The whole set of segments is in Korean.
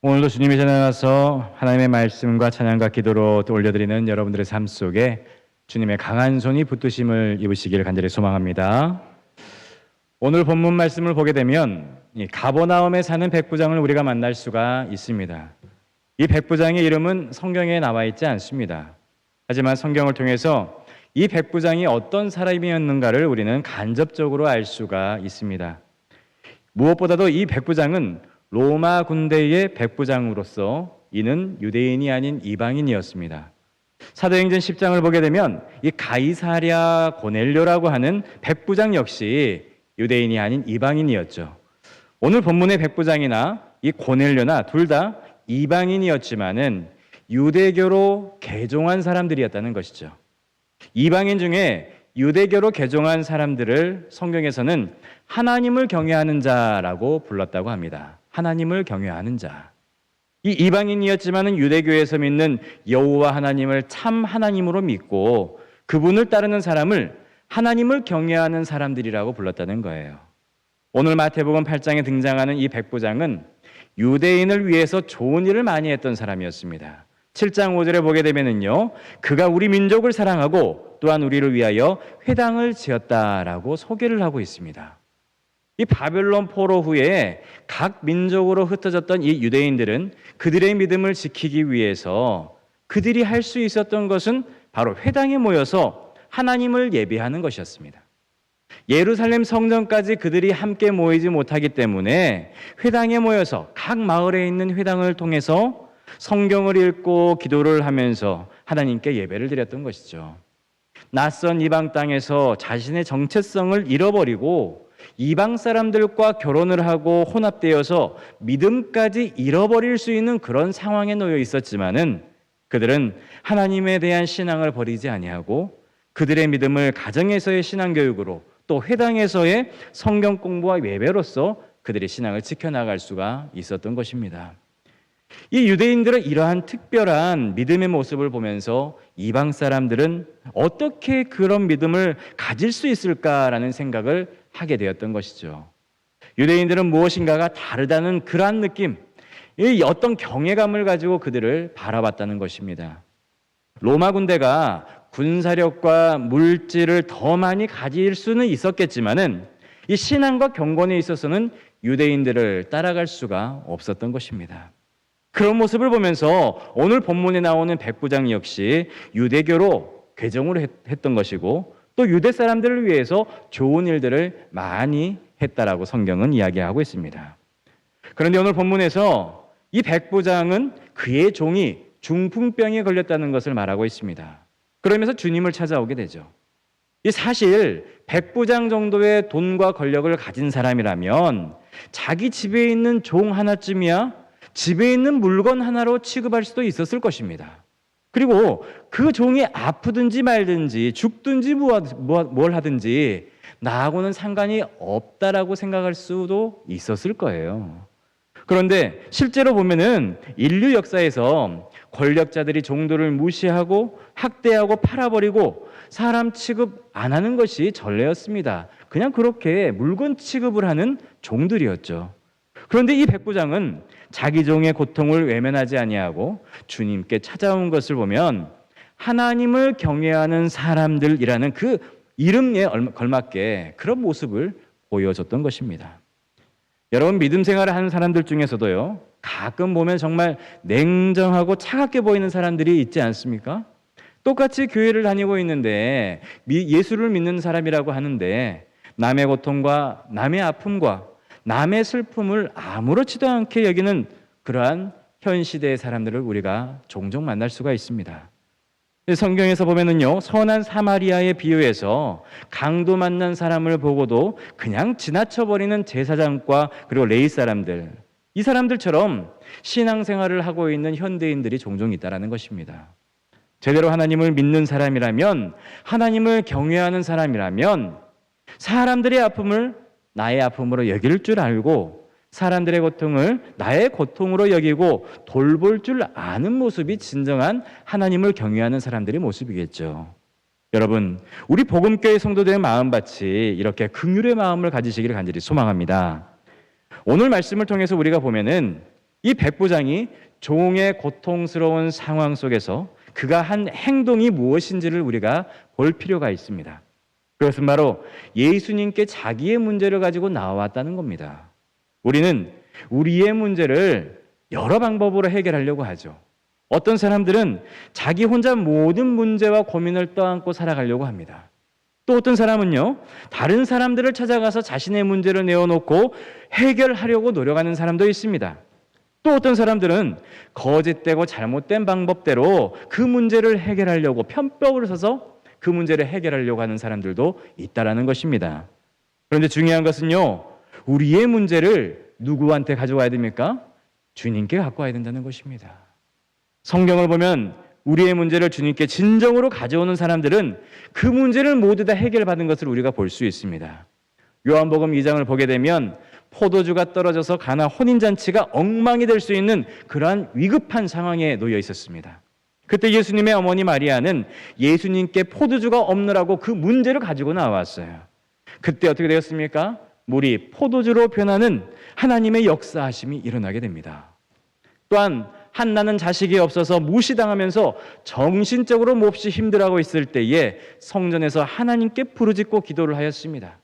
오늘도 주님의 전에 나서 하나님의 말씀과 찬양과 기도로 또 올려드리는 여러분들의 삶 속에 주님의 강한 손이 붙드심을 입으시기를 간절히 소망합니다. 오늘 본문 말씀을 보게 되면 이 가버나움에 사는 백부장을 우리가 만날 수가 있습니다. 이 백부장의 이름은 성경에 나와 있지 않습니다. 하지만 성경을 통해서 이 백부장이 어떤 사람이었는가를 우리는 간접적으로 알 수가 있습니다. 무엇보다도 이 백부장은 로마 군대의 백부장으로서 이는 유대인이 아닌 이방인이었습니다. 사도행전 10장을 보게 되면 이 가이사랴 고넬료라고 하는 백부장 역시 유대인이 아닌 이방인이었죠. 오늘 본문의 백부장이나 이 고넬료나 둘 다 이방인이었지만은 유대교로 개종한 사람들이었다는 것이죠. 이방인 중에 유대교로 개종한 사람들을 성경에서는 하나님을 경외하는 자라고 불렀다고 합니다. 하나님을 경외하는 자. 이 이방인이었지만은 유대교에서 믿는 여호와 하나님을 참 하나님으로 믿고 그분을 따르는 사람을 하나님을 경외하는 사람들이라고 불렀다는 거예요. 오늘 마태복음 8장에 등장하는 이 백부장은 유대인을 위해서 좋은 일을 많이 했던 사람이었습니다. 7장 5절에 보게 되면은요, 그가 우리 민족을 사랑하고 또한 우리를 위하여 회당을 지었다라고 소개를 하고 있습니다. 이 바벨론 포로 후에 각 민족으로 흩어졌던 이 유대인들은 그들의 믿음을 지키기 위해서 그들이 할 수 있었던 것은 바로 회당에 모여서 하나님을 예배하는 것이었습니다. 예루살렘 성전까지 그들이 함께 모이지 못하기 때문에 회당에 모여서 각 마을에 있는 회당을 통해서 성경을 읽고 기도를 하면서 하나님께 예배를 드렸던 것이죠. 낯선 이방 땅에서 자신의 정체성을 잃어버리고 이방 사람들과 결혼을 하고 혼합되어서 믿음까지 잃어버릴 수 있는 그런 상황에 놓여 있었지만은 그들은 하나님에 대한 신앙을 버리지 아니하고 그들의 믿음을 가정에서의 신앙 교육으로 또 회당에서의 성경 공부와 예배로서 그들의 신앙을 지켜나갈 수가 있었던 것입니다. 이 유대인들의 이러한 특별한 믿음의 모습을 보면서 이방 사람들은 어떻게 그런 믿음을 가질 수 있을까라는 생각을 하게 되었던 것이죠. 유대인들은 무엇인가가 다르다는 그러한 느낌, 이 어떤 경외감을 가지고 그들을 바라봤다는 것입니다. 로마 군대가 군사력과 물질을 더 많이 가질 수는 있었겠지만은 이 신앙과 경건에 있어서는 유대인들을 따라갈 수가 없었던 것입니다. 그런 모습을 보면서 오늘 본문에 나오는 백부장 역시 유대교로 개종을 했던 것이고 또 유대 사람들을 위해서 좋은 일들을 많이 했다라고 성경은 이야기하고 있습니다. 그런데 오늘 본문에서 이 백부장은 그의 종이 중풍병에 걸렸다는 것을 말하고 있습니다. 그러면서 주님을 찾아오게 되죠. 이 사실 백부장 정도의 돈과 권력을 가진 사람이라면 자기 집에 있는 종 하나쯤이야 집에 있는 물건 하나로 취급할 수도 있었을 것입니다. 그리고 그 종이 아프든지 말든지 죽든지 뭘 하든지 나하고는 상관이 없다라고 생각할 수도 있었을 거예요. 그런데 실제로 보면은 인류 역사에서 권력자들이 종들을 무시하고 학대하고 팔아버리고 사람 취급 안 하는 것이 전례였습니다. 그냥 그렇게 물건 취급을 하는 종들이었죠. 그런데 이 백부장은 자기 종의 고통을 외면하지 아니하고 주님께 찾아온 것을 보면 하나님을 경외하는 사람들이라는 그 이름에 걸맞게 그런 모습을 보여줬던 것입니다. 여러분, 믿음 생활을 하는 사람들 중에서도요, 가끔 보면 정말 냉정하고 차갑게 보이는 사람들이 있지 않습니까? 똑같이 교회를 다니고 있는데 예수를 믿는 사람이라고 하는데 남의 고통과 남의 아픔과 남의 슬픔을 아무렇지도 않게 여기는 그러한 현 시대의 사람들을 우리가 종종 만날 수가 있습니다. 성경에서 보면은요, 선한 사마리아의 비유에서 강도 만난 사람을 보고도 그냥 지나쳐버리는 제사장과 그리고 레위 사람들, 이 사람들처럼 신앙생활을 하고 있는 현대인들이 종종 있다는 것입니다. 제대로 하나님을 믿는 사람이라면, 하나님을 경외하는 사람이라면 사람들의 아픔을 나의 아픔으로 여길 줄 알고 사람들의 고통을 나의 고통으로 여기고 돌볼 줄 아는 모습이 진정한 하나님을 경외하는 사람들의 모습이겠죠. 여러분, 우리 복음교회 성도들의 마음밭이 이렇게 긍휼의 마음을 가지시기를 간절히 소망합니다. 오늘 말씀을 통해서 우리가 보면은 이 백부장이 종의 고통스러운 상황 속에서 그가 한 행동이 무엇인지를 우리가 볼 필요가 있습니다. 그것은 바로 예수님께 자기의 문제를 가지고 나왔다는 겁니다. 우리는 우리의 문제를 여러 방법으로 해결하려고 하죠. 어떤 사람들은 자기 혼자 모든 문제와 고민을 떠안고 살아가려고 합니다. 또 어떤 사람은요, 다른 사람들을 찾아가서 자신의 문제를 내어놓고 해결하려고 노력하는 사람도 있습니다. 또 어떤 사람들은 거짓되고 잘못된 방법대로 그 문제를 해결하려고 편법을 써서 그 문제를 해결하려고 하는 사람들도 있다라는 것입니다. 그런데 중요한 것은요, 우리의 문제를 누구한테 가져와야 됩니까? 주님께 갖고 와야 된다는 것입니다. 성경을 보면 우리의 문제를 주님께 진정으로 가져오는 사람들은 그 문제를 모두 다 해결받은 것을 우리가 볼 수 있습니다. 요한복음 2장을 보게 되면 포도주가 떨어져서 가나 혼인잔치가 엉망이 될 수 있는 그러한 위급한 상황에 놓여 있었습니다. 그때 예수님의 어머니 마리아는 예수님께 포도주가 없느라고 그 문제를 가지고 나왔어요. 그때 어떻게 되었습니까? 물이 포도주로 변하는 하나님의 역사하심이 일어나게 됩니다. 또한 한나는 자식이 없어서 무시당하면서 정신적으로 몹시 힘들어하고 있을 때에 성전에서 하나님께 부르짖고 기도를 하였습니다.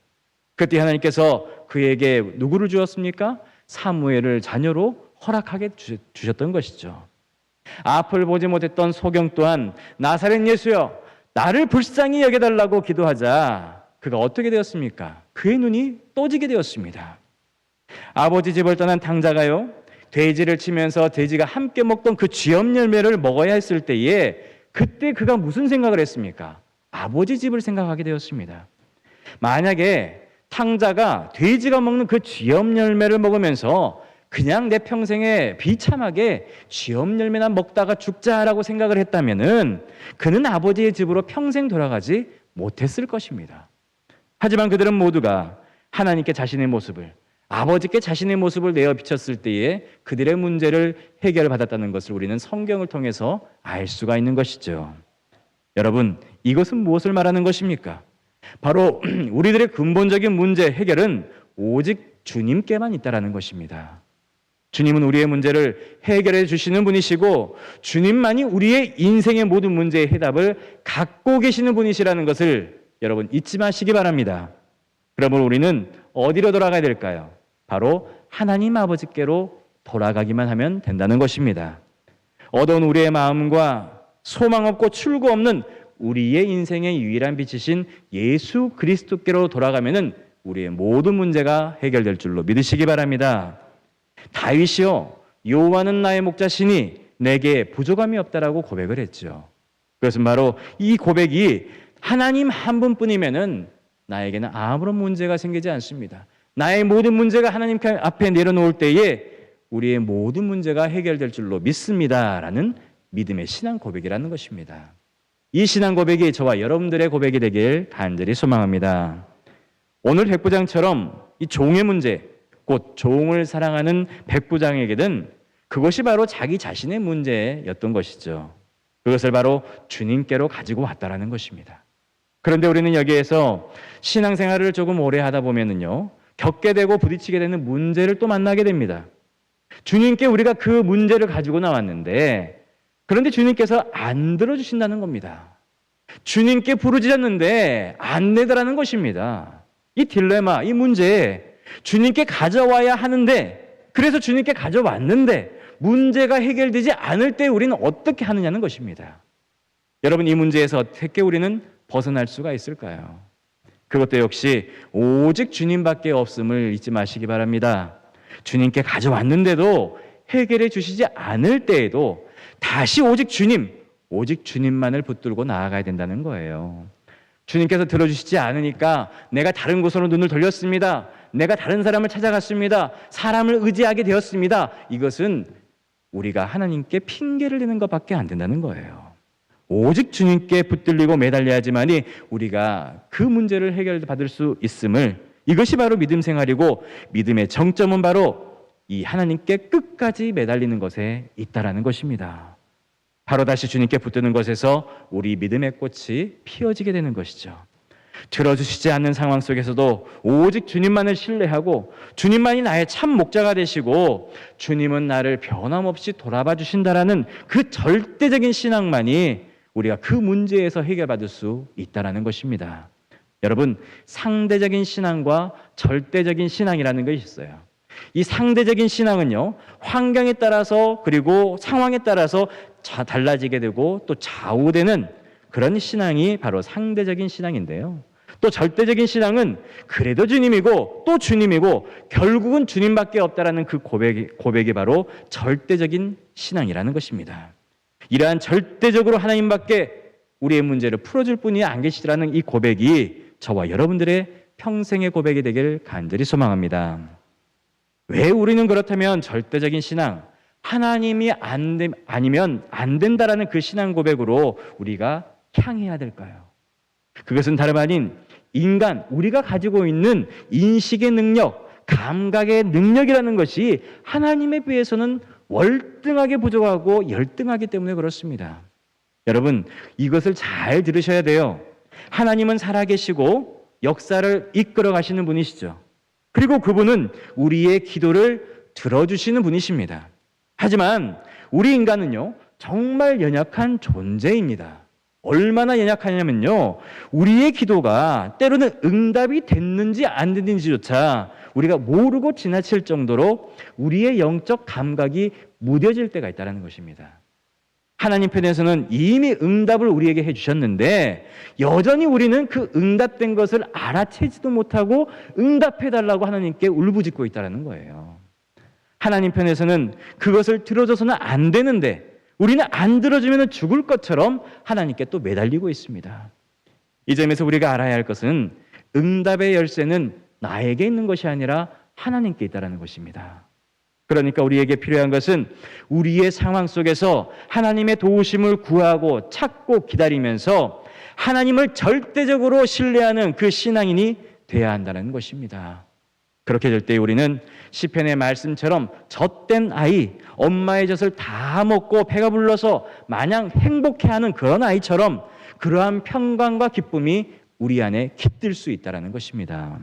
그때 하나님께서 그에게 누구를 주었습니까? 사무엘을 자녀로 허락하게 주셨던 것이죠. 앞을 보지 못했던 소경 또한 나사렛 예수여 나를 불쌍히 여겨달라고 기도하자 그가 어떻게 되었습니까? 그의 눈이 떠지게 되었습니다. 아버지 집을 떠난 탕자가요, 돼지를 치면서 돼지가 함께 먹던 그 쥐염 열매를 먹어야 했을 때에 그때 그가 무슨 생각을 했습니까? 아버지 집을 생각하게 되었습니다. 만약에 탕자가 돼지가 먹는 그 쥐염 열매를 먹으면서 그냥 내 평생에 비참하게 쥐염 열매나 먹다가 죽자라고 생각을 했다면은 그는 아버지의 집으로 평생 돌아가지 못했을 것입니다. 하지만 그들은 모두가 하나님께 자신의 모습을, 아버지께 자신의 모습을 내어 비쳤을 때에 그들의 문제를 해결받았다는 것을 우리는 성경을 통해서 알 수가 있는 것이죠. 여러분, 이것은 무엇을 말하는 것입니까? 바로 우리들의 근본적인 문제 해결은 오직 주님께만 있다라는 것입니다. 주님은 우리의 문제를 해결해 주시는 분이시고 주님만이 우리의 인생의 모든 문제의 해답을 갖고 계시는 분이시라는 것을 여러분 잊지 마시기 바랍니다. 그러면 우리는 어디로 돌아가야 될까요? 바로 하나님 아버지께로 돌아가기만 하면 된다는 것입니다. 어두운 우리의 마음과 소망 없고 출구 없는 우리의 인생의 유일한 빛이신 예수 그리스도께로 돌아가면은 우리의 모든 문제가 해결될 줄로 믿으시기 바랍니다. 다윗이요, 여호와는 나의 목자시니 내게 부족함이 없다라고 고백을 했죠. 그것은 바로 이 고백이 하나님 한 분뿐이면은 나에게는 아무런 문제가 생기지 않습니다. 나의 모든 문제가 하나님 앞에 내려놓을 때에 우리의 모든 문제가 해결될 줄로 믿습니다라는 믿음의 신앙 고백이라는 것입니다. 이 신앙 고백이 저와 여러분들의 고백이 되길 간절히 소망합니다. 오늘 백부장처럼 이 종의 문제, 곧 종을 사랑하는 백부장에게는 그것이 바로 자기 자신의 문제였던 것이죠. 그것을 바로 주님께로 가지고 왔다라는 것입니다. 그런데 우리는 여기에서 신앙생활을 조금 오래 하다 보면은요, 겪게 되고 부딪히게 되는 문제를 또 만나게 됩니다. 주님께 우리가 그 문제를 가지고 나왔는데 그런데 주님께서 안 들어주신다는 겁니다. 주님께 부르짖었는데 안 내더라는 것입니다. 이 딜레마, 이 문제 주님께 가져와야 하는데 그래서 주님께 가져왔는데 문제가 해결되지 않을 때 우리는 어떻게 하느냐는 것입니다. 여러분, 이 문제에서 어떻게 우리는 벗어날 수가 있을까요? 그것도 역시 오직 주님밖에 없음을 잊지 마시기 바랍니다. 주님께 가져왔는데도 해결해 주시지 않을 때에도 다시 오직 주님만을 붙들고 나아가야 된다는 거예요. 주님께서 들어주시지 않으니까 내가 다른 곳으로 눈을 돌렸습니다. 내가 다른 사람을 찾아갔습니다. 사람을 의지하게 되었습니다. 이것은 우리가 하나님께 핑계를 대는 것밖에 안 된다는 거예요. 오직 주님께 붙들리고 매달려야지만이 우리가 그 문제를 해결받을 수 있음을, 이것이 바로 믿음 생활이고 믿음의 정점은 바로 이 하나님께 끝까지 매달리는 것에 있다라는 것입니다. 바로 다시 주님께 붙드는 것에서 우리 믿음의 꽃이 피어지게 되는 것이죠. 들어주시지 않는 상황 속에서도 오직 주님만을 신뢰하고 주님만이 나의 참 목자가 되시고 주님은 나를 변함없이 돌아봐 주신다라는 그 절대적인 신앙만이 우리가 그 문제에서 해결받을 수 있다는 것입니다. 여러분, 상대적인 신앙과 절대적인 신앙이라는 것이 있어요. 이 상대적인 신앙은요, 환경에 따라서 그리고 상황에 따라서 달라지게 되고 또 좌우되는 그런 신앙이 바로 상대적인 신앙인데요. 또 절대적인 신앙은 그래도 주님이고 또 주님이고 결국은 주님밖에 없다라는 그 고백이 바로 절대적인 신앙이라는 것입니다. 이러한 절대적으로 하나님밖에 우리의 문제를 풀어줄 분이 안 계시라는 이 고백이 저와 여러분들의 평생의 고백이 되길 간절히 소망합니다. 왜 우리는 그렇다면 절대적인 신앙, 하나님이 아니면 안 된다라는 그 신앙 고백으로 우리가 향해야 될까요? 그것은 다름 아닌 인간, 우리가 가지고 있는 인식의 능력, 감각의 능력이라는 것이 하나님에 비해서는 월등하게 부족하고 열등하기 때문에 그렇습니다. 여러분, 이것을 잘 들으셔야 돼요. 하나님은 살아계시고 역사를 이끌어 가시는 분이시죠. 그리고 그분은 우리의 기도를 들어주시는 분이십니다. 하지만 우리 인간은요, 정말 연약한 존재입니다. 얼마나 연약하냐면요, 우리의 기도가 때로는 응답이 됐는지 안 됐는지조차 우리가 모르고 지나칠 정도로 우리의 영적 감각이 무뎌질 때가 있다는 것입니다. 하나님 편에서는 이미 응답을 우리에게 해주셨는데 여전히 우리는 그 응답된 것을 알아채지도 못하고 응답해달라고 하나님께 울부짖고 있다는 거예요. 하나님 편에서는 그것을 들어줘서는 안 되는데 우리는 안 들어주면 죽을 것처럼 하나님께 또 매달리고 있습니다. 이 점에서 우리가 알아야 할 것은 응답의 열쇠는 나에게 있는 것이 아니라 하나님께 있다는 것입니다. 그러니까 우리에게 필요한 것은 우리의 상황 속에서 하나님의 도우심을 구하고 찾고 기다리면서 하나님을 절대적으로 신뢰하는 그 신앙인이 돼야 한다는 것입니다. 그렇게 될 때 우리는 시편의 말씀처럼 젖된 아이, 엄마의 젖을 다 먹고 배가 불러서 마냥 행복해하는 그런 아이처럼 그러한 평강과 기쁨이 우리 안에 깃들 수 있다는 것입니다.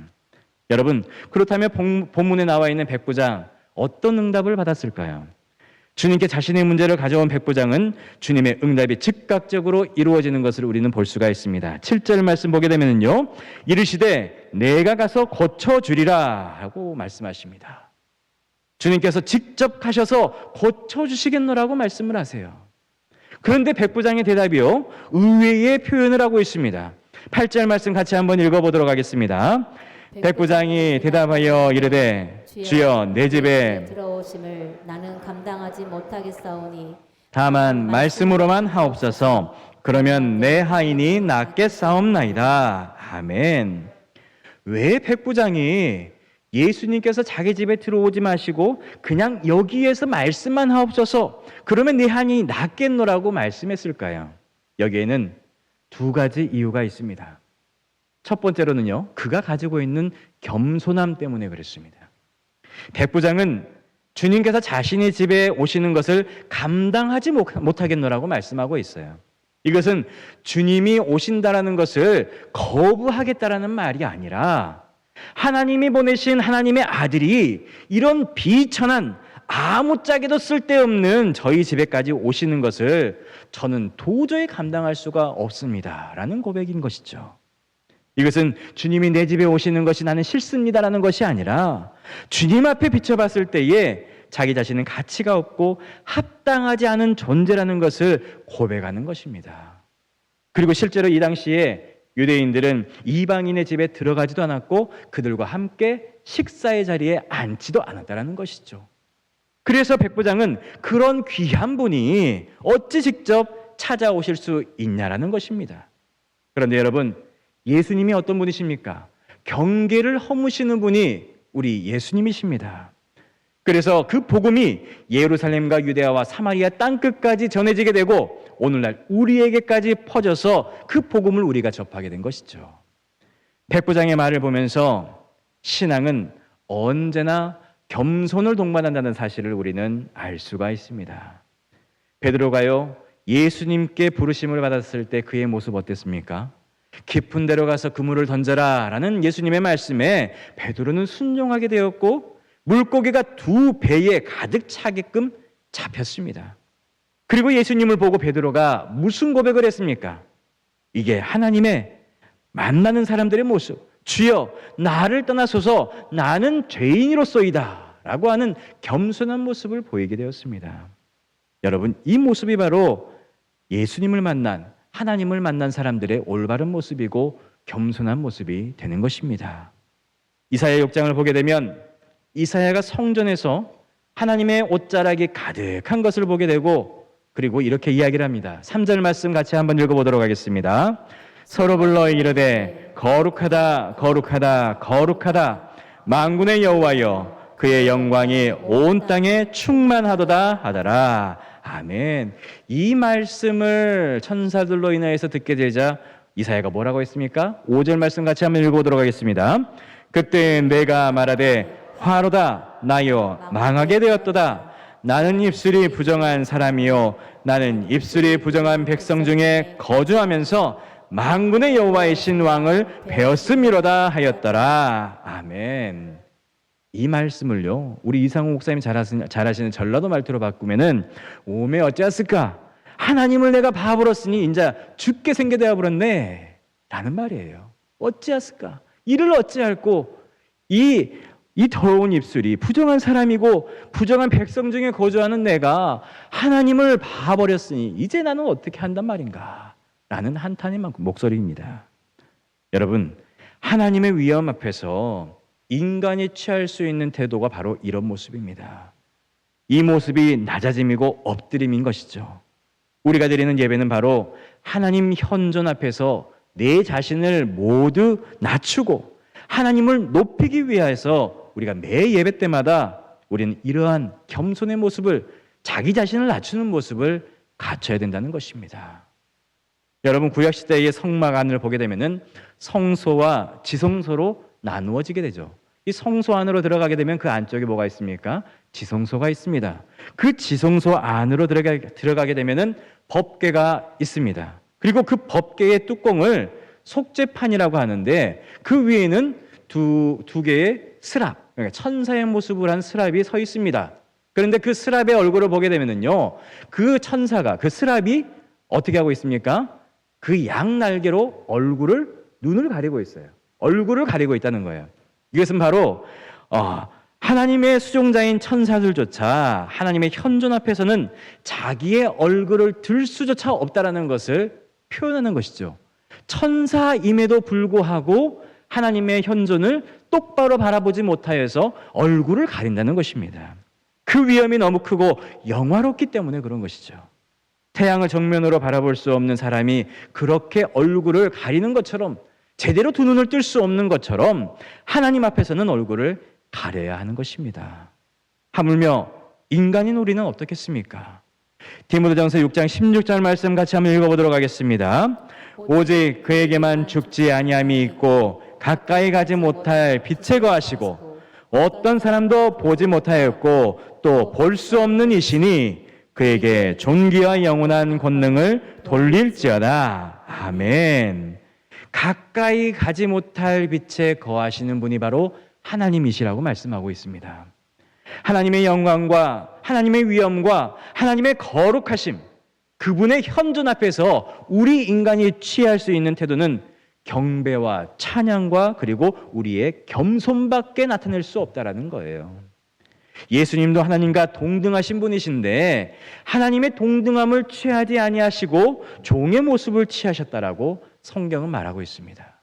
여러분, 그렇다면 본문에 나와 있는 백부장 어떤 응답을 받았을까요? 주님께 자신의 문제를 가져온 백부장은 주님의 응답이 즉각적으로 이루어지는 것을 우리는 볼 수가 있습니다. 7절 말씀 보게 되면요, 이르시되 내가 가서 고쳐주리라 하고 말씀하십니다. 주님께서 직접 가셔서 고쳐주시겠노라고 말씀을 하세요. 그런데 백부장의 대답이요, 의외의 표현을 하고 있습니다. 8절 말씀 같이 한번 읽어보도록 하겠습니다. 백부장이 대답하여 이르되 주여 내 집에 들어오심을 나는 감당하지 못하겠사오니 다만 말씀으로만 하옵소서. 그러면 내 하인이 낫겠사옵나이다. 아멘. 왜 백부장이 예수님께서 자기 집에 들어오지 마시고 그냥 여기에서 말씀만 하옵소서, 그러면 네 하인이 낫겠노라고 말씀했을까요? 여기에는 두 가지 이유가 있습니다. 첫 번째로는요, 그가 가지고 있는 겸손함 때문에 그랬습니다. 백부장은 주님께서 자신의 집에 오시는 것을 감당하지 못하겠노라고 말씀하고 있어요. 이것은 주님이 오신다라는 것을 거부하겠다라는 말이 아니라 하나님이 보내신 하나님의 아들이 이런 비천한 아무짝에도 쓸데없는 저희 집에까지 오시는 것을 저는 도저히 감당할 수가 없습니다 라는 고백인 것이죠. 이것은 주님이 내 집에 오시는 것이 나는 싫습니다라는 것이 아니라 주님 앞에 비춰봤을 때에 자기 자신은 가치가 없고 합당하지 않은 존재라는 것을 고백하는 것입니다. 그리고 실제로 이 당시에 유대인들은 이방인의 집에 들어가지도 않았고 그들과 함께 식사의 자리에 앉지도 않았다는 것이죠. 그래서 백부장은 그런 귀한 분이 어찌 직접 찾아오실 수 있냐라는 것입니다. 그런데 여러분, 예수님이 어떤 분이십니까? 경계를 허무시는 분이 우리 예수님이십니다. 그래서 그 복음이 예루살렘과 유대아와 사마리아 땅끝까지 전해지게 되고 오늘날 우리에게까지 퍼져서 그 복음을 우리가 접하게 된 것이죠. 백부장의 말을 보면서 신앙은 언제나 겸손을 동반한다는 사실을 우리는 알 수가 있습니다. 베드로가요, 예수님께 부르심을 받았을 때 그의 모습 어땠습니까? 깊은 데로 가서 그물을 던져라 라는 예수님의 말씀에 베드로는 순종하게 되었고 물고기가 2배에 가득 차게끔 잡혔습니다. 그리고 예수님을 보고 베드로가 무슨 고백을 했습니까? 이게 하나님의 만나는 사람들의 모습. 주여 나를 떠나소서 나는 죄인이로소이다 라고 하는 겸손한 모습을 보이게 되었습니다. 여러분, 이 모습이 바로 예수님을 만난, 하나님을 만난 사람들의 올바른 모습이고 겸손한 모습이 되는 것입니다. 이사야 6장을 보게 되면 이사야가 성전에서 하나님의 옷자락이 가득한 것을 보게 되고 그리고 이렇게 이야기를 합니다. 3절 말씀 같이 한번 읽어보도록 하겠습니다. 서로 불러 이르되 거룩하다 거룩하다 거룩하다 만군의 여호와여 그의 영광이 온 땅에 충만하도다 하더라. 아멘. 이 말씀을 천사들로 인하여서 듣게 되자 이사야가 뭐라고 했습니까? 5절 말씀 같이 한번 읽어보도록 하겠습니다. 그때 내가 말하되 화로다 나여 망하게 되었도다. 나는 입술이 부정한 사람이요 나는 입술이 부정한 백성 중에 거주하면서 만군의 여호와의 신왕을 배웠음이로다 하였더라. 아멘. 이 말씀을요 우리 이상호 목사님 잘하시는 전라도 말투로 바꾸면은 오메 어찌하였을까? 하나님을 내가 바보로 쓰니 인자 죽게 생겨되어 버렸네 라는 말이에요. 어찌하였을까? 이를 어찌할꼬? 이 더러운 입술이 부정한 사람이고 부정한 백성 중에 거주하는 내가 하나님을 봐버렸으니 이제 나는 어떻게 한단 말인가 라는 한탄의 목소리입니다. 여러분, 하나님의 위엄 앞에서 인간이 취할 수 있는 태도가 바로 이런 모습입니다. 이 모습이 낮아짐이고 엎드림인 것이죠. 우리가 드리는 예배는 바로 하나님 현존 앞에서 내 자신을 모두 낮추고 하나님을 높이기 위해서 우리가 매 예배 때마다 우리는 이러한 겸손의 모습을 자기 자신을 낮추는 모습을 갖춰야 된다는 것입니다. 여러분 구약시대의 성막 안을 보게 되면은 성소와 지성소로 나누어지게 되죠. 이 성소 안으로 들어가게 되면 그 안쪽에 뭐가 있습니까? 지성소가 있습니다. 그 지성소 안으로 들어가게 되면은 법궤가 있습니다. 그리고 그 법궤의 뚜껑을 속죄판이라고 하는데 그 위에는 두 개의 스랍, 그러니까 천사의 모습을 한 스랍이 서 있습니다. 그런데 그 스랍의 얼굴을 보게 되면은요, 그 천사가 그 스랍이 어떻게 하고 있습니까? 그 양날개로 눈을 가리고 있어요. 얼굴을 가리고 있다는 거예요. 이것은 바로 하나님의 수종자인 천사들조차 하나님의 현존 앞에서는 자기의 얼굴을 들 수조차 없다라는 것을 표현하는 것이죠. 천사임에도 불구하고 하나님의 현존을 똑바로 바라보지 못하여서 얼굴을 가린다는 것입니다. 그 위험이 너무 크고 영화롭기 때문에 그런 것이죠. 태양을 정면으로 바라볼 수 없는 사람이 그렇게 얼굴을 가리는 것처럼 제대로 두 눈을 뜰 수 없는 것처럼 하나님 앞에서는 얼굴을 가려야 하는 것입니다. 하물며 인간인 우리는 어떻겠습니까? 디모데전서 6장 16절 말씀 같이 한번 읽어보도록 하겠습니다. 오직 그에게만 죽지 아니함이 있고 가까이 가지 못할 빛에 거하시고 어떤 사람도 보지 못하였고 또 볼 수 없는 이시니 그에게 존귀와 영원한 권능을 돌릴지어다. 아멘. 가까이 가지 못할 빛에 거하시는 분이 바로 하나님이시라고 말씀하고 있습니다. 하나님의 영광과 하나님의 위엄과 하나님의 거룩하심, 그분의 현존 앞에서 우리 인간이 취할 수 있는 태도는 경배와 찬양과 그리고 우리의 겸손밖에 나타낼 수 없다라는 거예요. 예수님도 하나님과 동등하신 분이신데 하나님의 동등함을 취하지 아니하시고 종의 모습을 취하셨다라고 성경은 말하고 있습니다.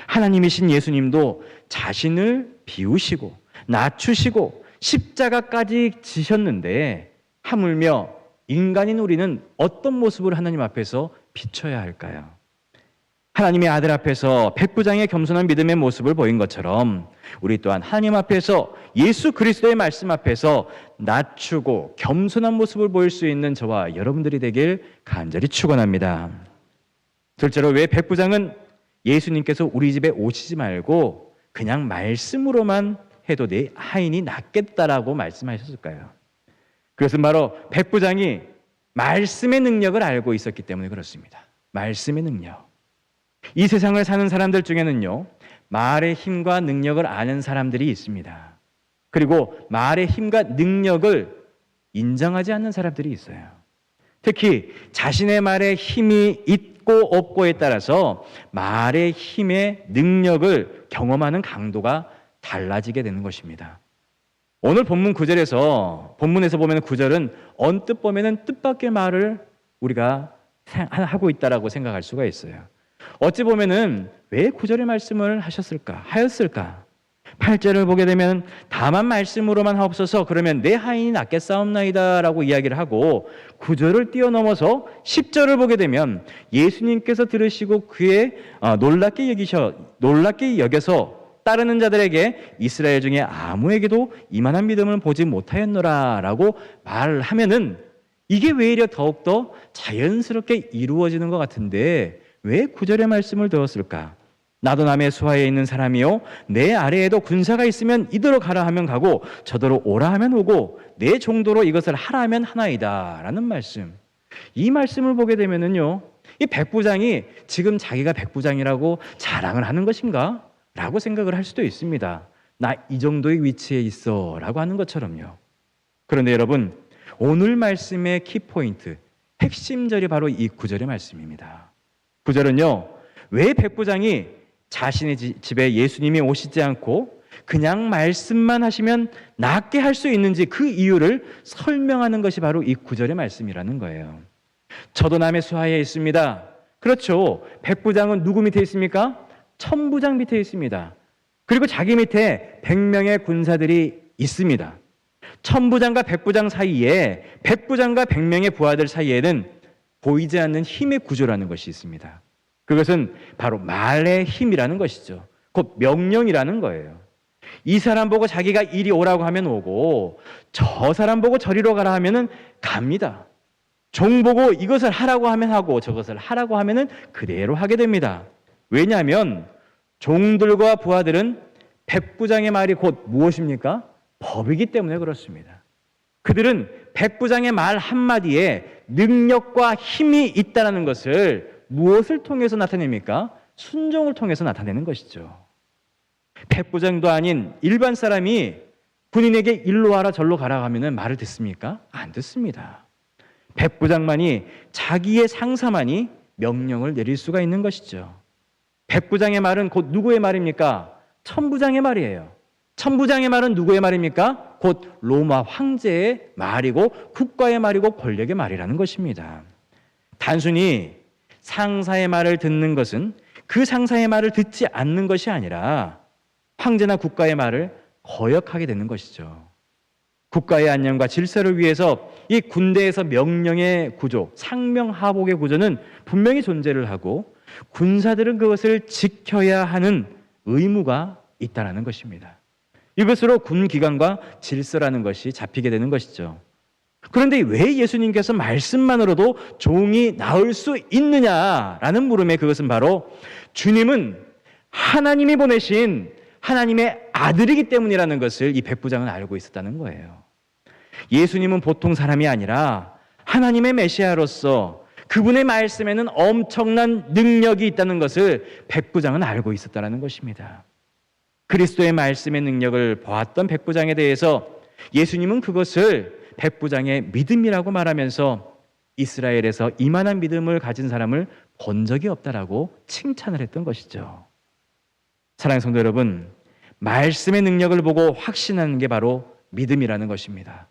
하나님이신 예수님도 자신을 비우시고 낮추시고 십자가까지 지셨는데 하물며 인간인 우리는 어떤 모습을 하나님 앞에서 비춰야 할까요? 하나님의 아들 앞에서 백부장의 겸손한 믿음의 모습을 보인 것처럼 우리 또한 하나님 앞에서 예수 그리스도의 말씀 앞에서 낮추고 겸손한 모습을 보일 수 있는 저와 여러분들이 되길 간절히 축원합니다. 둘째로 왜 백부장은 예수님께서 우리 집에 오시지 말고 그냥 말씀으로만 해도 내 하인이 낫겠다라고 말씀하셨을까요? 그것은 바로 백부장이 말씀의 능력을 알고 있었기 때문에 그렇습니다. 말씀의 능력. 이 세상을 사는 사람들 중에는요, 말의 힘과 능력을 아는 사람들이 있습니다. 그리고 말의 힘과 능력을 인정하지 않는 사람들이 있어요. 특히 자신의 말에 힘이 있고 없고에 따라서 말의 힘의 능력을 경험하는 강도가 달라지게 되는 것입니다. 오늘 본문에서 보면 구절은 언뜻 보면 뜻밖의 말을 우리가 하고 있다라고 생각할 수가 있어요. 어찌 보면은 왜 구절의 말씀을 하였을까? 8절을 보게 되면 다만 말씀으로만 하옵소서, 그러면 내 하인이 낫겠사옵나이다라고 이야기를 하고 9절을 뛰어넘어서 10절을 보게 되면 예수님께서 들으시고 그의 놀랍게 여겨서 따르는 자들에게 이스라엘 중에 아무에게도 이만한 믿음을 보지 못하였노라라고 말을 하면은 이게 외려 더욱더 자연스럽게 이루어지는 것 같은데 왜 9절의 말씀을 들었을까? 나도 남의 수하에 있는 사람이요 내 아래에도 군사가 있으면 이대로 가라 하면 가고 저더러 오라 하면 오고 내 정도로 이것을 하라 하면 하나이다 라는 말씀. 이 말씀을 보게 되면은요, 이 백부장이 지금 자기가 백부장이라고 자랑을 하는 것인가? 라고 생각을 할 수도 있습니다. 나 이 정도의 위치에 있어 라고 하는 것처럼요. 그런데 여러분, 오늘 말씀의 키포인트, 핵심절이 바로 이 9절의 말씀입니다. 9절은요, 왜 백부장이 자신의 집에 예수님이 오시지 않고 그냥 말씀만 하시면 낫게 할 수 있는지 그 이유를 설명하는 것이 바로 이 9절의 말씀이라는 거예요. 저도 남의 수하에 있습니다. 그렇죠. 백부장은 누구 밑에 있습니까? 천부장 밑에 있습니다. 그리고 자기 밑에 100명의 군사들이 있습니다. 천부장과 백부장 사이에, 백부장과 100명의 부하들 사이에는 보이지 않는 힘의 구조라는 것이 있습니다. 그것은 바로 말의 힘이라는 것이죠. 곧 명령이라는 거예요. 이 사람 보고 자기가 이리 오라고 하면 오고 저 사람 보고 저리로 가라 하면은 갑니다. 종 보고 이것을 하라고 하면 하고 저것을 하라고 하면은 그대로 하게 됩니다. 왜냐하면 종들과 부하들은 백부장의 말이 곧 무엇입니까? 법이기 때문에 그렇습니다. 그들은 백부장의 말 한마디에 능력과 힘이 있다는 것을 무엇을 통해서 나타냅니까? 순종을 통해서 나타내는 것이죠. 백부장도 아닌 일반 사람이 군인에게 일로 와라 절로 가라 하면 말을 듣습니까? 안 듣습니다. 백부장만이, 자기의 상사만이 명령을 내릴 수가 있는 것이죠. 백부장의 말은 곧 누구의 말입니까? 천부장의 말이에요. 천부장의 말은 누구의 말입니까? 곧 로마 황제의 말이고 국가의 말이고 권력의 말이라는 것입니다. 단순히 상사의 말을 듣는 것은 그 상사의 말을 듣지 않는 것이 아니라 황제나 국가의 말을 거역하게 되는 것이죠. 국가의 안녕과 질서를 위해서 이 군대에서 명령의 구조, 상명하복의 구조는 분명히 존재를 하고 군사들은 그것을 지켜야 하는 의무가 있다는 것입니다. 이것으로 군 기관과 질서라는 것이 잡히게 되는 것이죠. 그런데 왜 예수님께서 말씀만으로도 종이 나을 수 있느냐라는 물음에 그것은 바로 주님은 하나님이 보내신 하나님의 아들이기 때문이라는 것을 이 백부장은 알고 있었다는 거예요. 예수님은 보통 사람이 아니라 하나님의 메시아로서 그분의 말씀에는 엄청난 능력이 있다는 것을 백부장은 알고 있었다는 것입니다. 그리스도의 말씀의 능력을 보았던 백부장에 대해서 예수님은 그것을 백부장의 믿음이라고 말하면서 이스라엘에서 이만한 믿음을 가진 사람을 본 적이 없다라고 칭찬을 했던 것이죠. 사랑하는 성도 여러분, 말씀의 능력을 보고 확신하는 게 바로 믿음이라는 것입니다.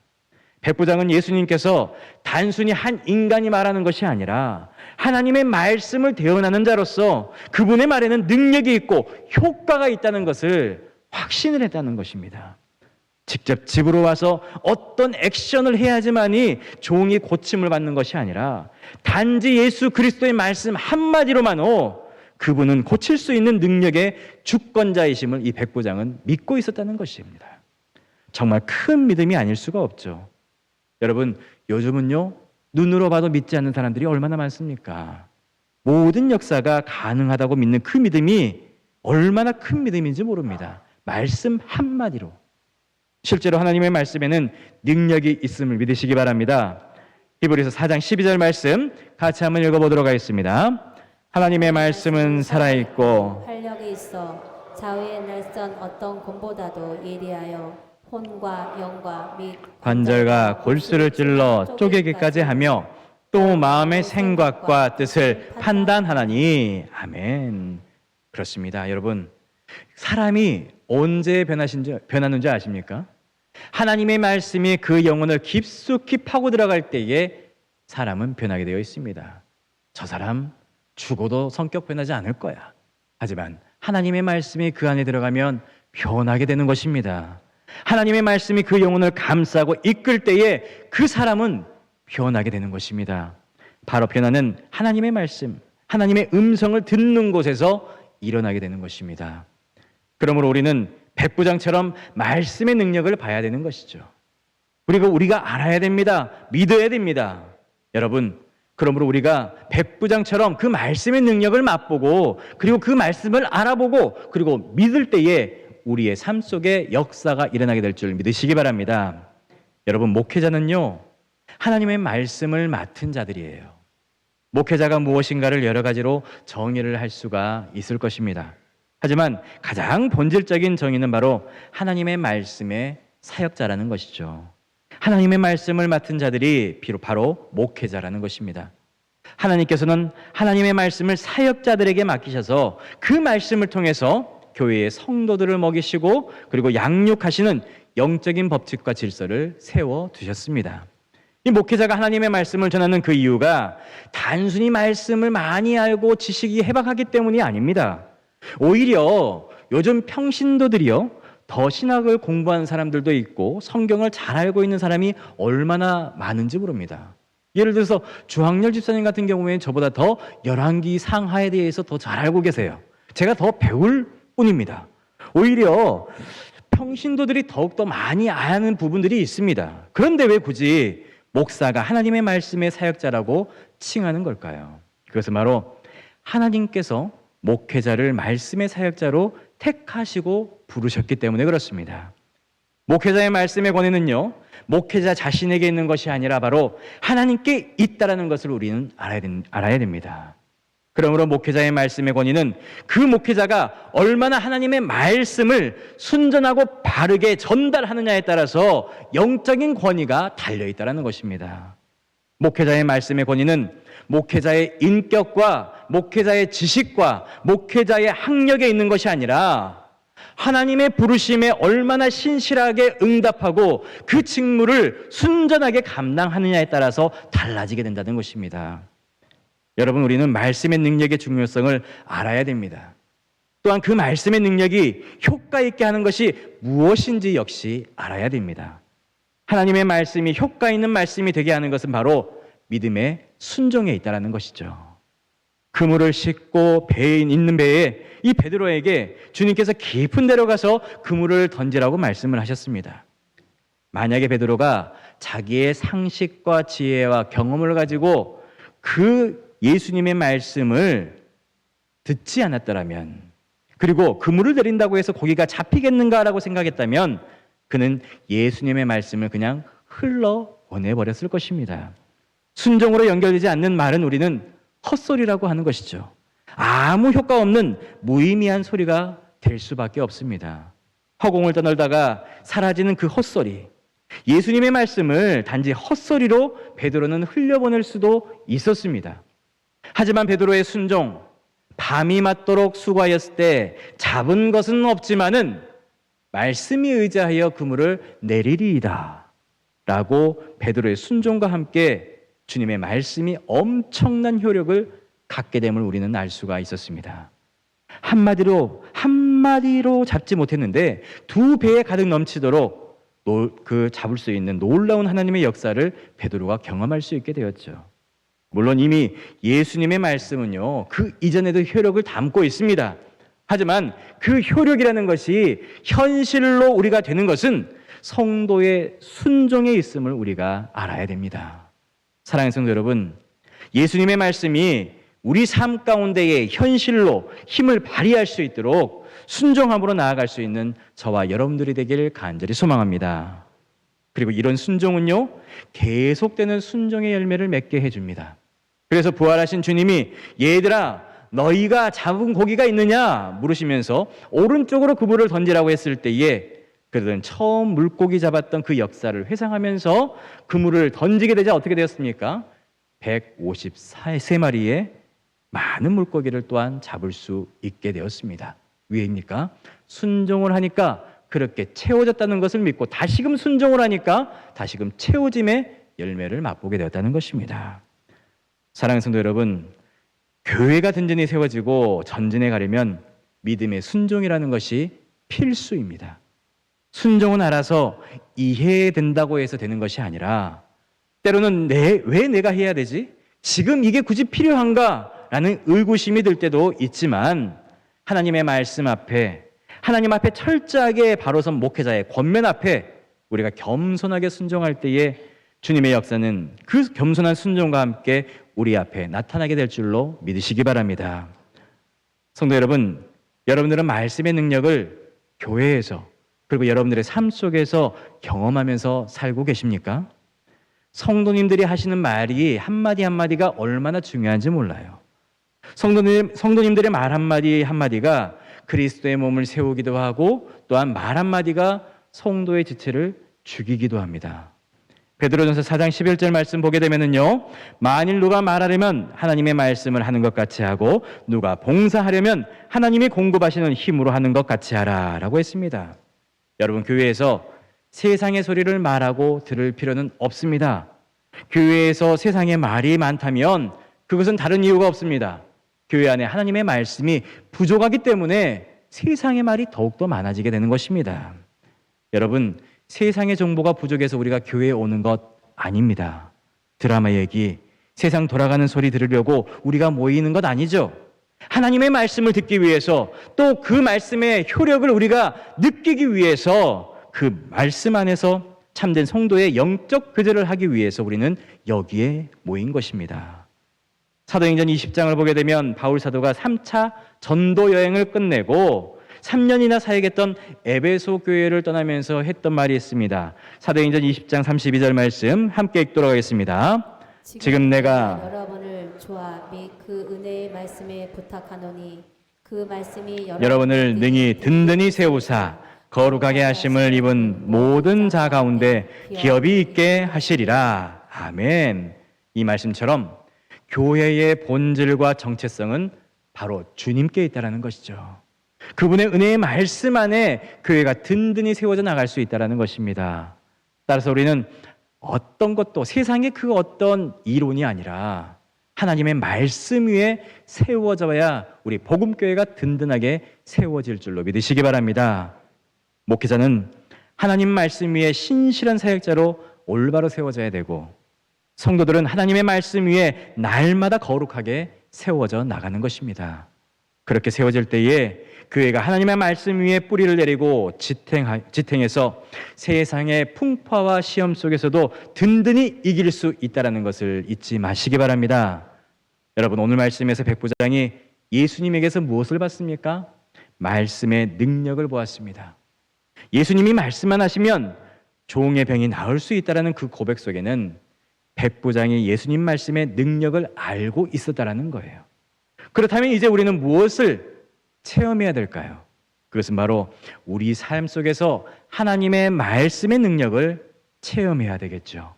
백부장은 예수님께서 단순히 한 인간이 말하는 것이 아니라 하나님의 말씀을 대언하는 자로서 그분의 말에는 능력이 있고 효과가 있다는 것을 확신을 했다는 것입니다. 직접 집으로 와서 어떤 액션을 해야지만이 종이 고침을 받는 것이 아니라 단지 예수 그리스도의 말씀 한마디로만도 그분은 고칠 수 있는 능력의 주권자이심을 이 백부장은 믿고 있었다는 것입니다. 정말 큰 믿음이 아닐 수가 없죠. 여러분, 요즘은요, 눈으로 봐도 믿지 않는 사람들이 얼마나 많습니까? 모든 역사가 가능하다고 믿는 그 믿음이 얼마나 큰 믿음인지 모릅니다. 말씀 한마디로. 실제로 하나님의 말씀에는 능력이 있음을 믿으시기 바랍니다. 히브리서 4장 12절 말씀 같이 한번 읽어보도록 하겠습니다. 하나님의 말씀은 살아있고 활력이 있어 좌우에 날선 어떤 곰보다도 예리하여 혼과 영과 및 관절과 골수를 찔러 쪼개기까지 하며 또 마음의 생각과 뜻을 판단하나니. 아멘. 그렇습니다. 여러분, 사람이 언제 변하는지 아십니까? 하나님의 말씀이 그 영혼을 깊숙이 파고 들어갈 때에 사람은 변하게 되어 있습니다. 저 사람 죽어도 성격 변하지 않을 거야. 하지만 하나님의 말씀이 그 안에 들어가면 변하게 되는 것입니다. 하나님의 말씀이 그 영혼을 감싸고 이끌 때에 그 사람은 변하게 되는 것입니다. 바로 변화는 하나님의 말씀, 하나님의 음성을 듣는 곳에서 일어나게 되는 것입니다. 그러므로 우리는 백부장처럼 말씀의 능력을 봐야 되는 것이죠. 그리고 우리가 알아야 됩니다. 믿어야 됩니다. 여러분, 그러므로 우리가 백부장처럼 그 말씀의 능력을 맛보고 그리고 그 말씀을 알아보고 그리고 믿을 때에 우리의 삶 속에 역사가 일어나게 될 줄 믿으시기 바랍니다. 여러분, 목회자는요, 하나님의 말씀을 맡은 자들이에요. 목회자가 무엇인가를 여러 가지로 정의를 할 수가 있을 것입니다. 하지만 가장 본질적인 정의는 바로 하나님의 말씀의 사역자라는 것이죠. 하나님의 말씀을 맡은 자들이 비록 바로 목회자라는 것입니다. 하나님께서는 하나님의 말씀을 사역자들에게 맡기셔서 그 말씀을 통해서 교회의 성도들을 먹이시고 그리고 양육하시는 영적인 법칙과 질서를 세워두셨습니다. 이 목회자가 하나님의 말씀을 전하는 그 이유가 단순히 말씀을 많이 알고 지식이 해박하기 때문이 아닙니다. 오히려 요즘 평신도들이요, 더 신학을 공부하는 사람들도 있고 성경을 잘 알고 있는 사람이 얼마나 많은지 모릅니다. 예를 들어서 주학렬 집사님 같은 경우에는 저보다 더 열왕기 상하에 대해서 더 잘 알고 계세요. 제가 더 배울 뿐입니다. 오히려 평신도들이 더욱더 많이 아는 부분들이 있습니다. 그런데 왜 굳이 목사가 하나님의 말씀의 사역자라고 칭하는 걸까요? 그것은 바로 하나님께서 목회자를 말씀의 사역자로 택하시고 부르셨기 때문에 그렇습니다. 목회자의 말씀의 권위는요, 목회자 자신에게 있는 것이 아니라 바로 하나님께 있다라는 것을 우리는 알아야 됩니다. 그러므로 목회자의 말씀의 권위는 그 목회자가 얼마나 하나님의 말씀을 순전하고 바르게 전달하느냐에 따라서 영적인 권위가 달려있다는 것입니다. 목회자의 말씀의 권위는 목회자의 인격과 목회자의 지식과 목회자의 학력에 있는 것이 아니라 하나님의 부르심에 얼마나 신실하게 응답하고 그 직무를 순전하게 감당하느냐에 따라서 달라지게 된다는 것입니다. 여러분, 우리는 말씀의 능력의 중요성을 알아야 됩니다. 또한 그 말씀의 능력이 효과 있게 하는 것이 무엇인지 역시 알아야 됩니다. 하나님의 말씀이 효과 있는 말씀이 되게 하는 것은 바로 믿음의 순종에 있다는 것이죠. 그물을 싣고 배에 있는 배에 이 베드로에게 주님께서 깊은 데로 가서 그물을 던지라고 말씀을 하셨습니다. 만약에 베드로가 자기의 상식과 지혜와 경험을 가지고 그 예수님의 말씀을 듣지 않았더라면, 그리고 그물을 내린다고 해서 고기가 잡히겠는가라고 생각했다면 그는 예수님의 말씀을 그냥 흘러보내버렸을 것입니다. 순종으로 연결되지 않는 말은 우리는 헛소리라고 하는 것이죠. 아무 효과 없는 무의미한 소리가 될 수밖에 없습니다. 허공을 떠널다가 사라지는 그 헛소리, 예수님의 말씀을 단지 헛소리로 베드로는 흘려보낼 수도 있었습니다. 하지만 베드로의 순종, 밤이 맞도록 수고하였을 때 잡은 것은 없지만은 말씀이 의지하여 그물을 내리리이다 라고 베드로의 순종과 함께 주님의 말씀이 엄청난 효력을 갖게 됨을 우리는 알 수가 있었습니다. 한마디로 잡지 못했는데 두 배에 가득 넘치도록 그 잡을 수 있는 놀라운 하나님의 역사를 베드로가 경험할 수 있게 되었죠. 물론 이미 예수님의 말씀은요, 그 이전에도 효력을 담고 있습니다. 하지만 그 효력이라는 것이 현실로 우리가 되는 것은 성도의 순종에 있음을 우리가 알아야 됩니다. 사랑하는 성도 여러분, 예수님의 말씀이 우리 삶 가운데에 현실로 힘을 발휘할 수 있도록 순종함으로 나아갈 수 있는 저와 여러분들이 되길 간절히 소망합니다. 그리고 이런 순종은요, 계속되는 순종의 열매를 맺게 해줍니다. 그래서 부활하신 주님이 얘들아, 너희가 잡은 고기가 있느냐 물으시면서 오른쪽으로 그물을 던지라고 했을 때에 그들은 처음 물고기 잡았던 그 역사를 회상하면서 그물을 던지게 되자 어떻게 되었습니까? 153마리의 많은 물고기를 또한 잡을 수 있게 되었습니다. 왜입니까? 순종을 하니까 그렇게 채워졌다는 것을 믿고 다시금 순종을 하니까 다시금 채워짐의 열매를 맛보게 되었다는 것입니다. 사랑하는 성도 여러분, 교회가 든든히 세워지고 전진해 가려면 믿음의 순종이라는 것이 필수입니다. 순종은 알아서 이해된다고 해서 되는 것이 아니라 때로는 왜 내가 해야 되지? 지금 이게 굳이 필요한가? 라는 의구심이 들 때도 있지만 하나님의 말씀 앞에 하나님 앞에 철저하게 바로 선 목회자의 권면 앞에 우리가 겸손하게 순종할 때에 주님의 역사는 그 겸손한 순종과 함께 우리 앞에 나타나게 될 줄로 믿으시기 바랍니다. 성도 여러분, 여러분들은 말씀의 능력을 교회에서 그리고 여러분들의 삶 속에서 경험하면서 살고 계십니까? 성도님들이 하시는 말이 한마디 한마디가 얼마나 중요한지 몰라요. 성도님들의 말 한마디 한마디가 그리스도의 몸을 세우기도 하고 또한 말 한마디가 성도의 지체를 죽이기도 합니다. 베드로전서 4장 11절 말씀 보게 되면은요, 만일 누가 말하려면 하나님의 말씀을 하는 것 같이 하고 누가 봉사하려면 하나님이 공급하시는 힘으로 하는 것 같이 하라라고 했습니다. 여러분, 교회에서 세상의 소리를 말하고 들을 필요는 없습니다. 교회에서 세상의 말이 많다면 그것은 다른 이유가 없습니다. 교회 안에 하나님의 말씀이 부족하기 때문에 세상의 말이 더욱더 많아지게 되는 것입니다. 여러분, 세상의 정보가 부족해서 우리가 교회에 오는 것 아닙니다. 드라마 얘기, 세상 돌아가는 소리 들으려고 우리가 모이는 것 아니죠. 하나님의 말씀을 듣기 위해서 또 그 말씀의 효력을 우리가 느끼기 위해서 그 말씀 안에서 참된 성도의 영적 교제를 하기 위해서 우리는 여기에 모인 것입니다. 사도행전 20장을 보게 되면 바울 사도가 3차 전도 여행을 끝내고 3년이나 사역했던 에베소 교회를 떠나면서 했던 말이 있습니다. 사도행전 20장 32절 말씀 함께 읽도록 하겠습니다. 지금 내가 여러분을 좋아 및 그 은혜의 말씀에 부탁하노니 그 말씀이 여러분을 능히 든든히 세우사 거룩하게 하심을 입은 모든 자 가운데 기업이 있게 하시리라. 아멘. 이 말씀처럼 교회의 본질과 정체성은 바로 주님께 있다는 것이죠. 그분의 은혜의 말씀 안에 교회가 든든히 세워져 나갈 수 있다는 것입니다. 따라서 우리는 어떤 것도 세상의 그 어떤 이론이 아니라 하나님의 말씀 위에 세워져야 우리 복음교회가 든든하게 세워질 줄로 믿으시기 바랍니다. 목회자는 하나님 말씀 위에 신실한 사역자로 올바로 세워져야 되고 성도들은 하나님의 말씀 위에 날마다 거룩하게 세워져 나가는 것입니다. 그렇게 세워질 때에 교회가 하나님의 말씀 위에 뿌리를 내리고 지탱해서 세상의 풍파와 시험 속에서도 든든히 이길 수 있다는 것을 잊지 마시기 바랍니다. 여러분, 오늘 말씀에서 백부장이 예수님에게서 무엇을 봤습니까? 말씀의 능력을 보았습니다. 예수님이 말씀만 하시면 종의 병이 나을 수 있다는 그 고백 속에는 백부장이 예수님 말씀의 능력을 알고 있었다는 거예요. 그렇다면 이제 우리는 무엇을 체험해야 될까요? 그것은 바로 우리 삶 속에서 하나님의 말씀의 능력을 체험해야 되겠죠.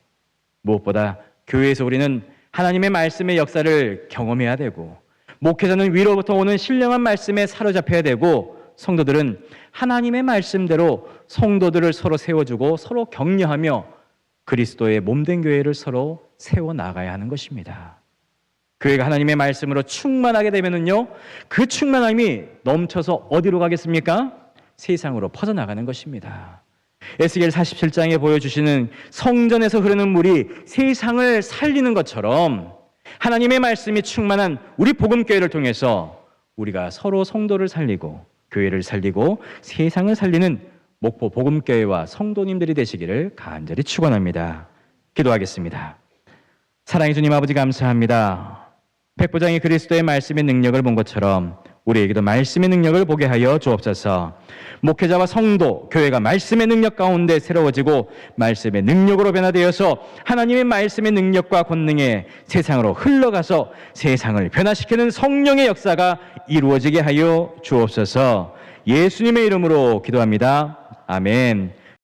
무엇보다 교회에서 우리는 하나님의 말씀의 역사를 경험해야 되고 목회자는 위로부터 오는 신령한 말씀에 사로잡혀야 되고 성도들은 하나님의 말씀대로 성도들을 서로 세워주고 서로 격려하며 그리스도의 몸된 교회를 서로 세워나가야 하는 것입니다. 교회가 하나님의 말씀으로 충만하게 되면은요, 그 충만함이 넘쳐서 어디로 가겠습니까? 세상으로 퍼져나가는 것입니다. 에스겔 47장에 보여주시는 성전에서 흐르는 물이 세상을 살리는 것처럼 하나님의 말씀이 충만한 우리 복음교회를 통해서 우리가 서로 성도를 살리고 교회를 살리고 세상을 살리는 목포 복음교회와 성도님들이 되시기를 간절히 축원합니다. 기도하겠습니다. 사랑의 주님 아버지 감사합니다. 백부장이 그리스도의 말씀의 능력을 본 것처럼 우리에게도 말씀의 능력을 보게 하여 주옵소서. 목회자와 성도, 교회가 말씀의 능력 가운데 새로워지고 말씀의 능력으로 변화되어서 하나님의 말씀의 능력과 권능에 세상으로 흘러가서 세상을 변화시키는 성령의 역사가 이루어지게 하여 주옵소서. 예수님의 이름으로 기도합니다. 아멘.